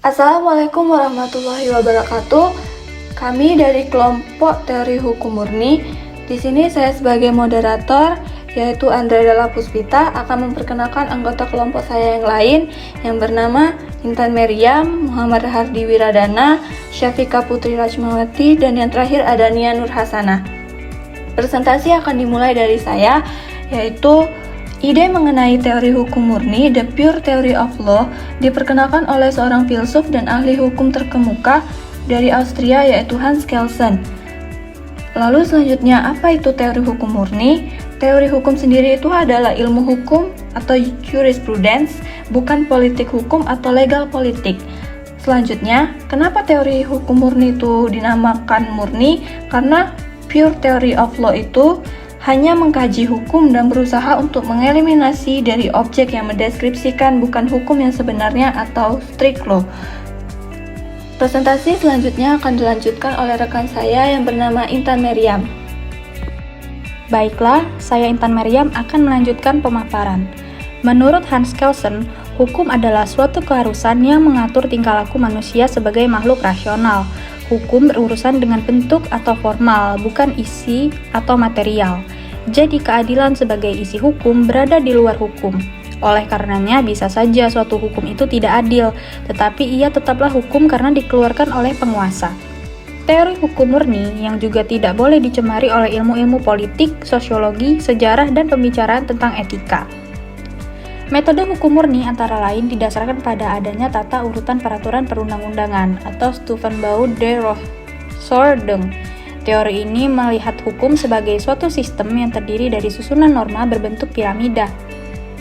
Assalamualaikum warahmatullahi wabarakatuh. Kami dari kelompok Teori Hukum Murni. Di sini saya sebagai moderator, yaitu Andrea Della Puspita, akan memperkenalkan anggota kelompok saya yang lain yang bernama Intan Meriam, Muhammad Hardi Wiradana, Syafika Putri Rajmawati, dan yang terakhir ada Nia Nur Hasanah. Presentasi akan dimulai dari saya, yaitu ide mengenai teori hukum murni, The Pure Theory of Law, diperkenalkan oleh seorang filsuf dan ahli hukum terkemuka dari Austria, yaitu Hans Kelsen. Lalu selanjutnya, apa itu teori hukum murni? Teori hukum sendiri itu adalah ilmu hukum atau jurisprudence, bukan politik hukum atau legal politik. Selanjutnya, kenapa teori hukum murni itu dinamakan murni? Karena Pure Theory of Law itu hanya mengkaji hukum dan berusaha untuk mengeliminasi dari objek yang mendeskripsikan bukan hukum yang sebenarnya atau strict law. Presentasi selanjutnya akan dilanjutkan oleh rekan saya yang bernama Intan Meriam. Baiklah, saya Intan Meriam akan melanjutkan pemaparan. Menurut Hans Kelsen, hukum adalah suatu keharusan yang mengatur tingkah laku manusia sebagai makhluk rasional. Hukum berurusan dengan bentuk atau formal, bukan isi atau material. Jadi keadilan sebagai isi hukum berada di luar hukum. Oleh karenanya bisa saja suatu hukum itu tidak adil, tetapi ia tetaplah hukum karena dikeluarkan oleh penguasa. Teori hukum murni yang juga tidak boleh dicemari oleh ilmu-ilmu politik, sosiologi, sejarah, dan pembicaraan tentang etika. Metode hukum murni antara lain didasarkan pada adanya tata urutan peraturan perundang-undangan atau Stufenbau der Rechtsordnung. Teori ini melihat hukum sebagai suatu sistem yang terdiri dari susunan norma berbentuk piramida.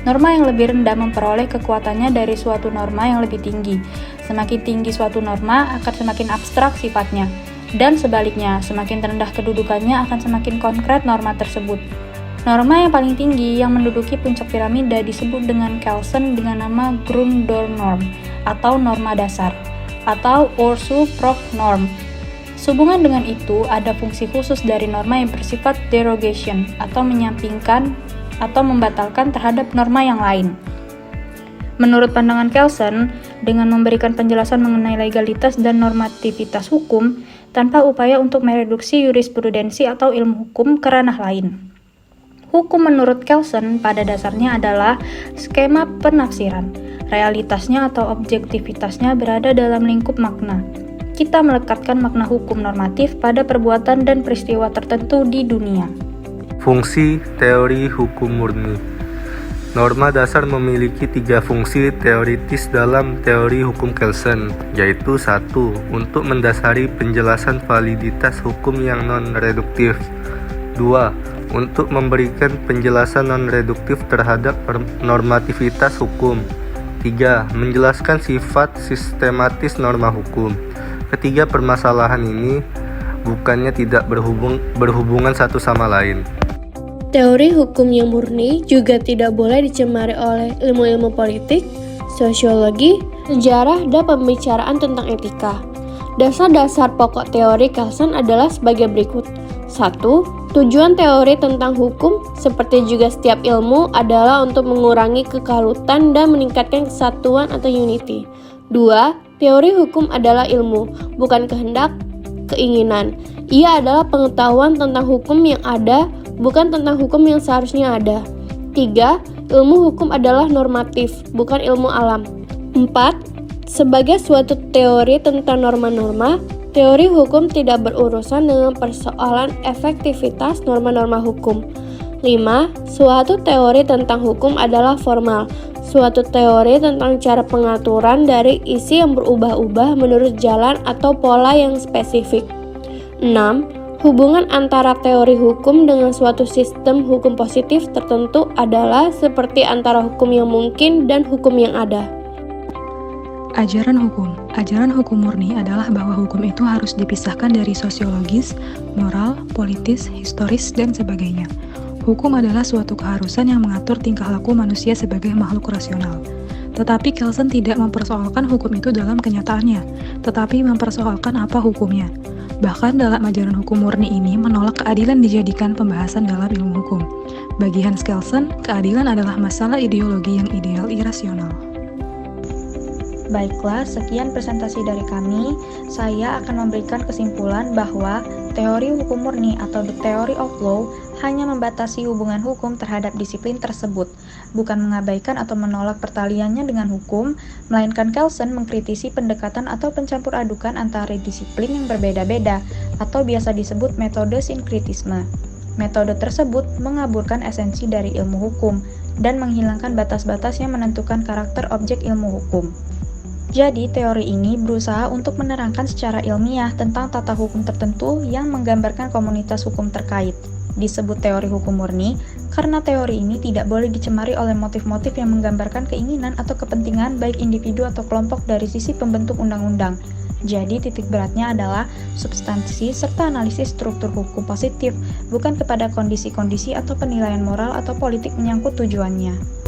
Norma yang lebih rendah memperoleh kekuatannya dari suatu norma yang lebih tinggi. Semakin tinggi suatu norma akan semakin abstrak sifatnya, dan sebaliknya, semakin rendah kedudukannya akan semakin konkret norma tersebut. Norma yang paling tinggi yang menduduki puncak piramida disebut dengan Kelsen dengan nama Grundnorm atau norma dasar atau Ursu-Prof-Norm. Sehubungan dengan itu, ada fungsi khusus dari norma yang bersifat derogation atau menyampingkan atau membatalkan terhadap norma yang lain. Menurut pandangan Kelsen, dengan memberikan penjelasan mengenai legalitas dan normativitas hukum tanpa upaya untuk mereduksi jurisprudensi atau ilmu hukum ke ranah lain. Hukum menurut Kelsen pada dasarnya adalah skema penafsiran. Realitasnya atau objektivitasnya berada dalam lingkup makna. Kita melekatkan makna hukum normatif pada perbuatan dan peristiwa tertentu di dunia. Fungsi teori hukum murni. Norma dasar memiliki 3 fungsi teoritis dalam teori hukum Kelsen, yaitu 1. Untuk mendasari penjelasan validitas hukum yang non-reduktif. 2. Untuk memberikan penjelasan non-reduktif terhadap normativitas hukum. 3. Menjelaskan sifat sistematis norma hukum. Ketiga permasalahan ini bukannya tidak berhubungan satu sama lain. Teori hukum yang murni juga tidak boleh dicemari oleh ilmu-ilmu politik, sosiologi, sejarah, dan pembicaraan tentang etika. Dasar-dasar pokok teori Kelsen adalah sebagai berikut. 1. Tujuan teori tentang hukum, seperti juga setiap ilmu, adalah untuk mengurangi kekalutan dan meningkatkan kesatuan atau unity. 2. Teori hukum adalah ilmu, bukan kehendak, keinginan. Ia adalah pengetahuan tentang hukum yang ada, bukan tentang hukum yang seharusnya ada. 3. Ilmu hukum adalah normatif, bukan ilmu alam. 4. Sebagai suatu teori tentang norma-norma, teori hukum tidak berurusan dengan persoalan efektivitas norma-norma hukum. 5. Suatu teori tentang hukum adalah formal, suatu teori tentang cara pengaturan dari isi yang berubah-ubah menurut jalan atau pola yang spesifik. 6. Hubungan antara teori hukum dengan suatu sistem hukum positif tertentu adalah seperti antara hukum yang mungkin dan hukum yang ada. Ajaran hukum. Ajaran hukum murni adalah bahwa hukum itu harus dipisahkan dari sosiologis, moral, politis, historis, dan sebagainya. Hukum adalah suatu keharusan yang mengatur tingkah laku manusia sebagai makhluk rasional. Tetapi Kelsen tidak mempersoalkan hukum itu dalam kenyataannya, tetapi mempersoalkan apa hukumnya. Bahkan dalam ajaran hukum murni ini menolak keadilan dijadikan pembahasan dalam ilmu hukum. Bagi Hans Kelsen, keadilan adalah masalah ideologi yang ideal irasional. Baiklah, sekian presentasi dari kami. Saya akan memberikan kesimpulan bahwa teori hukum murni atau the theory of law hanya membatasi hubungan hukum terhadap disiplin tersebut, bukan mengabaikan atau menolak pertaliannya dengan hukum, melainkan Kelsen mengkritisi pendekatan atau pencampur adukan antara disiplin yang berbeda-beda, atau biasa disebut metode sinkritisme. Metode tersebut mengaburkan esensi dari ilmu hukum dan menghilangkan batas-batas yang menentukan karakter objek ilmu hukum. Jadi, teori ini berusaha untuk menerangkan secara ilmiah tentang tata hukum tertentu yang menggambarkan komunitas hukum terkait. Disebut teori hukum murni karena teori ini tidak boleh dicemari oleh motif-motif yang menggambarkan keinginan atau kepentingan baik individu atau kelompok dari sisi pembentuk undang-undang. Jadi, titik beratnya adalah substansi serta analisis struktur hukum positif, bukan kepada kondisi-kondisi atau penilaian moral atau politik menyangkut tujuannya.